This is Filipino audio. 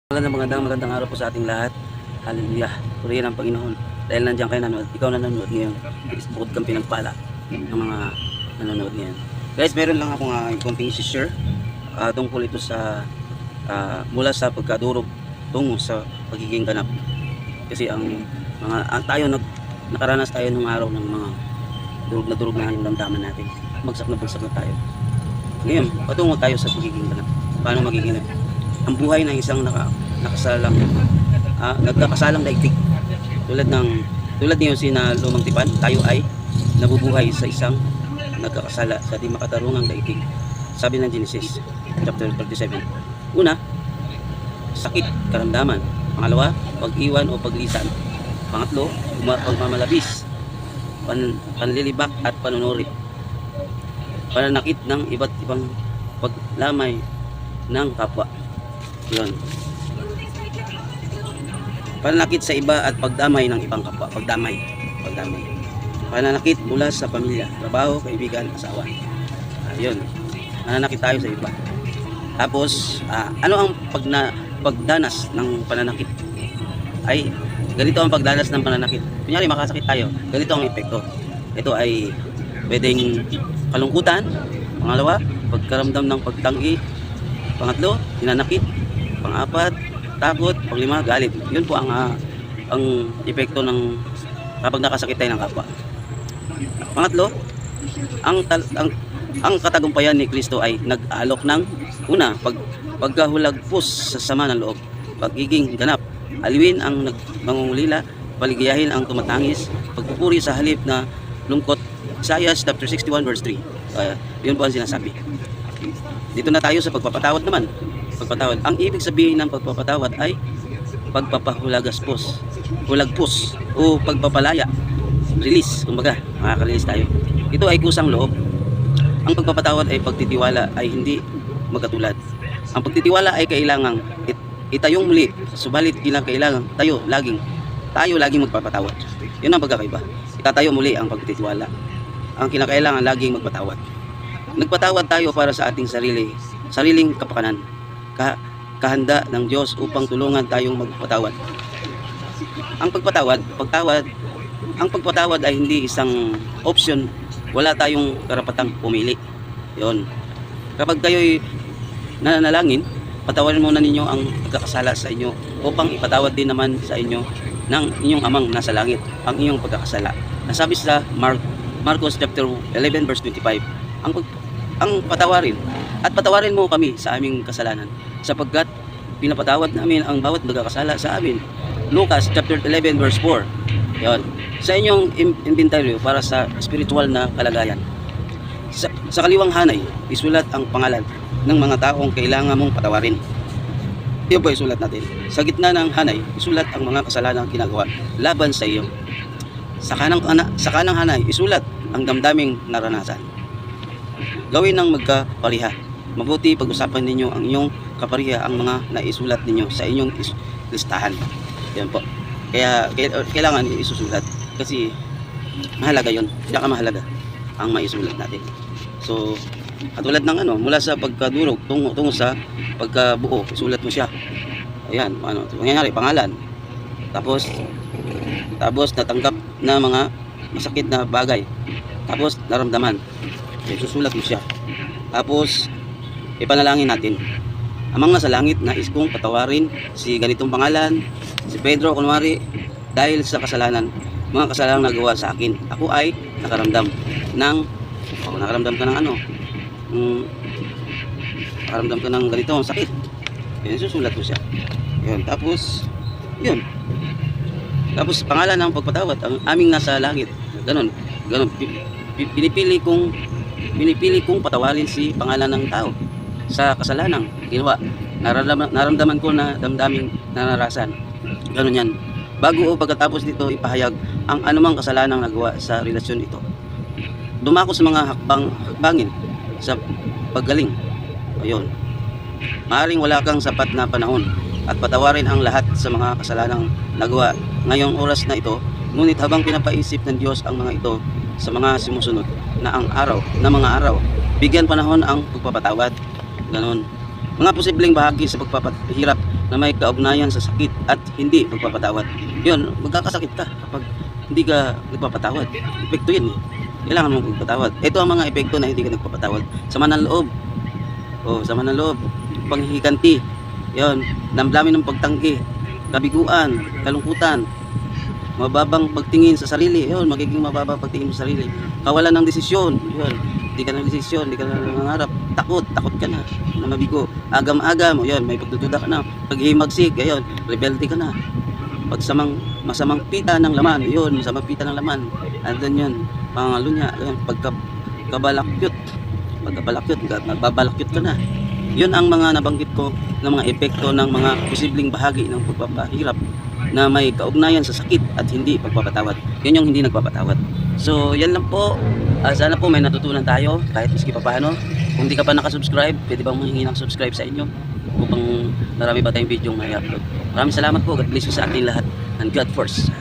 Magandang araw po sa ating lahat. Hallelujah. Purihin ang Panginoon. Dahil nandiyan kayo nanonood, ikaw na nanonood ngayon. Bukod kang pinagpala ng mga nanonood ngayon. Guys, meron lang akong konting share tungkol ito sa mula sa pagkadurog tungo sa pagiging ganap. Kasi nakaranas tayo ng araw ng mga durog na yung damdaman natin. Bagsak na tayo. Ngayon, patungo tayo sa pagiging ganap. Paano magiging ganap? Ang buhay ng isang nagkakasalang daigdig tulad niyo na lumang tipan, tayo ay nabubuhay sa isang nagkakasala sa di makatarungang daigdig. Sabi ng Genesis chapter 37, una, sakit, karamdaman; pangalawa, pag-iwan o paglisan; pangatlo, pagmamalabis, panlilibak at panunuri; pananakit ng iba't ibang paglamay ng kapwa. Yun. Pananakit sa iba at pagdamay ng ibang kapwa. Pagdamay. Pananakit mula sa pamilya, trabaho, kaibigan, asawa. Yun. Pananakit tayo sa iba. Tapos, ano ang pagdanas ng pananakit? Ay, ganito ang pagdanas ng pananakit. Kunyari, makasakit tayo. Ganito ang epekto. Ito ay pwedeng kalungkutan. Pangalawa, pagkaramdam ng pagtanggi. Pangatlo, hinanakit. Pang-apat, takot. Panglima, galit. Yun po ang epekto ng kapag nakasakit tayo ng kapwa. Pangatlo, ang katagumpayan ni Kristo ay nag-alok ng una, pagkahulagpos sa sama ng loob, pagiging ganap, aliwin ang mangungulila, paligayahin ang tumatangis, pagpupuri sa halip na lungkot. Isaiah chapter 61 verse 3. Yun po ang sinasabi. Dito na tayo sa pagpapatawad naman. Pagpatawad. Ang ibig sabihin ng pagpapatawad ay pagpapahulagpos o pagpapalaya. Release, kumbaga, makaka-release tayo. Ito ay kusang loob. Ang pagpapatawad ay pagtitiwala ay hindi magkatulad. Ang pagtitiwala ay kailangang itayong muli, subalit kinakailangan tayo laging magpapatawad. Yun ang pagkakaiba. Itatayo muli ang pagtitiwala. Ang kinakailangan laging magpatawad. Nagpatawad tayo para sa ating sariling kapakanan. Kahanda ng Diyos upang tulungan tayong magpatawad. Ang pagpatawad ay hindi isang option. Wala tayong karapatang pumili. Yon. Kapag kayo'y nananalangin, patawarin muna ninyo ang pagkakasala sa inyo upang ipatawad din naman sa inyo ng inyong amang nasa langit ang inyong pagkakasala. Nasabi sa Marcos chapter 11 verse 25, ang patawarin at patawarin mo kami sa aming kasalanan sapagkat pinapatawad namin ang bawat nagkakasala sa amin. Lucas chapter 11 verse 4. Yon. Sa inyong inventaryo para sa spiritual na kalagayan. Sa kaliwang hanay, isulat ang pangalan ng mga taong kailangan mong patawarin. Iyon po isulat natin. Sa gitna ng hanay, isulat ang mga kasalanang ginagawa laban sa iyo. Sa kanang hanay, isulat ang damdaming naranasan. Gawin ng magkapariha. Mabuti pag-usapan ninyo ang inyong kapariha ang mga naisulat ninyo sa inyong listahan. Yan po. Kaya kailangan isusulat kasi mahalaga yun. Pinakamahalaga ang maisulat natin. So, katulad ng mula sa pagkadurog tungo sa pagkabuo, isulat mo siya. Ayan, nangyayari, pangalan. Tapos natanggap na mga masakit na bagay. Tapos naramdaman. Susulat mo siya. Tapos ipanalangin natin. Amang nasa langit, nais kong patawarin si ganitong pangalan, si Pedro kunwari, dahil sa mga kasalanang nagawa sa akin. Ako ay nakaramdam ka ng ganitong sakit. Yan, susulat mo siya. Yun, tapos pangalan ng pagpatawad, ang aming nasa langit. Ganon. Pinipili kong patawarin si pangalan ng tao sa kasalanang ginawa. Naramdaman ko na damdaming nanarasan. Ganun yan. Bago o pagkatapos nito ipahayag ang anumang kasalanang nagawa sa relasyon ito. Dumako sa mga hakbangin sa paggaling. Ayun. Maaring wala kang sapat na panahon at patawarin ang lahat sa mga kasalanang nagawa ngayong oras na ito. Ngunit habang pinapaisip ng Diyos ang mga ito sa mga sumusunod na mga araw, bigyan panahon ang pagpapatawad. Ganon. Mga posibleng bahagi sa pagpapahirap na may kaugnayan sa sakit at hindi pagpapatawad. Yun, magkakasakit ka kapag hindi ka nagpapatawad. Epekto yun eh. Kailangan mong magpatawad. Ito ang mga epekto na hindi ka nagpapatawad. Sama ng loob. Sama ng loob. Panghihiganti. Yun, damdamin ng pagtanggi. Kabiguan, kalungkutan. Mababang pagtingin sa sarili. Yun, magiging mababang pagtingin sa sarili. Kawalan ng desisyon. Yun, hindi ka ng desisyon, hindi ka na nangarap. Takot ka na mabigo. Agam-agam, yun, may pagdududa ka na. Paghihimagsik, ayun, rebelde ka na. Masamang pita ng laman, yun, masamang pita ng laman. Andun yun, pangalo niya, yun, pagkabalakyot, magbabalakyot ka na. Yun ang mga nabanggit ko ng mga epekto ng mga posibleng bahagi ng pagpapahirap na may kaugnayan sa sakit at hindi pagpapatawad. Yun yung hindi nagpapatawad. So, yan lang po. Sana po may natutunan tayo kahit maski pa paano. Kung di ka pa nakasubscribe, pwede bang mahingi ng subscribe sa inyo upang marami pa tayong video may upload. Maraming salamat po. God bless you sa ating lahat. And God first.